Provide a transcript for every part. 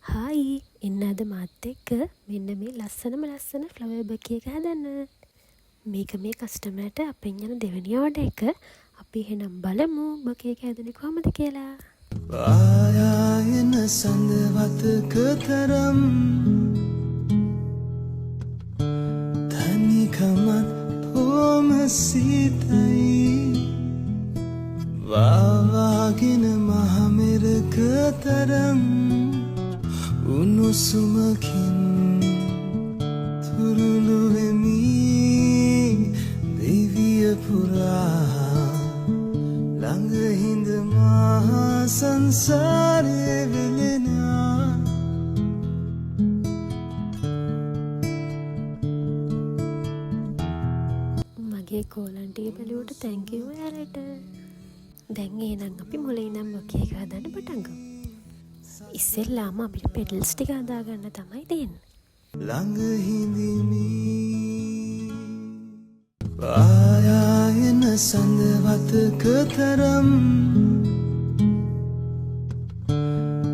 Hi එන්න අද මාත් එක්ක මෙන්න මේ ලස්සන ෆ්ලවර් බකි එක හදන්න. මේක මේ කස්ටමර්ට අපෙන් යන දෙවෙනි ඕඩර් එක. අපි එහෙනම් බලමු බකි එක හදන්නේ කොහොමද කියලා. ආයන සඳවතක තරම් තනිකමත් පොම සීතයි වාවාගෙන මහමෙරක තරම් උණුසුමකින් තුරුළු වෙමි දිවිය පුරා ළඟ හිඳ මහා සංසාරේ වෙලෙනා මගේ කෝලන්ටිය බැලුවට තැන්ක් යූ ඔයාලට. දැන් එහෙනම් අපි මුලින් නම් බකි එක හදන්න පටන් ගමු. ඉස්සෙල්ලාම අපිට පෙටල්ස් ටික හදාගන්න තමයි තියෙන්නේ. ළඟ හිඳිමි ආයන සඳවතක තරම්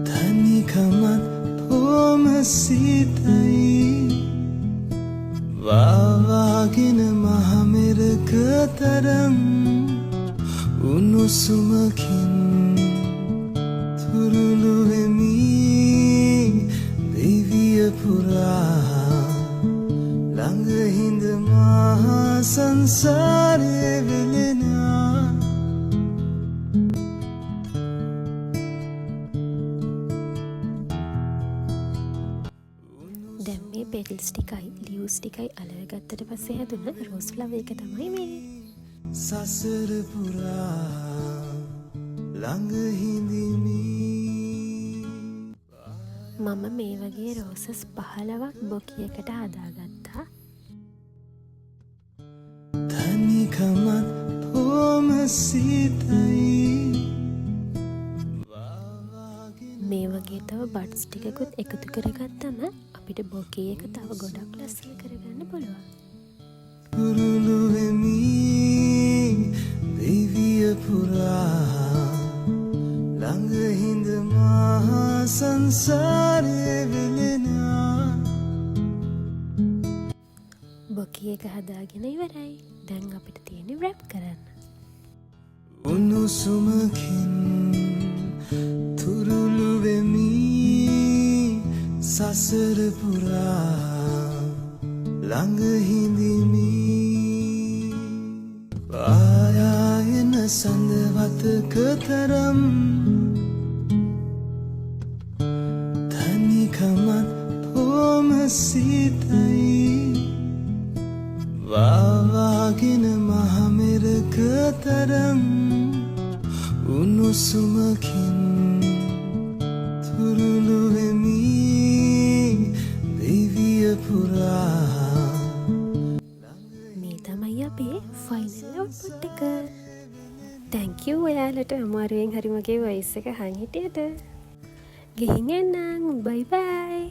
තනිකමත් පොම සීතයි වාවාගෙන මහමෙරක තරම් උණුසුමකින් තුරුළු වෙමි දිවිය පුරා ළඟ හිඳ මහා සංසාරේ වෙලෙනා දැන් මේ පෙටල්ස් ටිකයි ලියුස් ටිකයි අලවගත්තට පස්සේ හැදුන රෝස් ෆ්ලවර් එක තමයි මේ. සසර පුරා ළඟ හිඳිමි මම මේ වගේ රෝසස් 15ක් බොකි එකට හදාගත්තා. තනිකමත් පොම සීතයි මේ වගේ තව බඩ්ස් ටිකකුත් එකතු කරගත්තම අපිට බොකි එක තව ගොඩක් ලස්සන කරගන්න පුළුවන්. පුරුළු වෙමි දිවිය පුරා ළඟ හිඳ මහා සංසාරේ වෙලෙනා බොකි එක හදාගෙන ඉවරයි. දැන් අපිට තියෙන්නේ රැප් කරන්න. උණුසුමකින් තුරුළු වෙමි සසර පුරා ළඟ හිඳිමි ආයන සඳවතක තරම් තනිකමත් පොම සීතයි වාවාගෙන මහමෙරක තරම් උණුසුමකින් තුරුළු වෙමි දිවිය පුරා මේ තමයි අපේ ෆයිනල් අවුට්පුට් එක. තැන්ක් යූ ඔයාලට අමාරුවෙන් හරි මගේ වොයිස් එක අහන් හිටියට. ගිහින් එන්නම්. බයි බයි.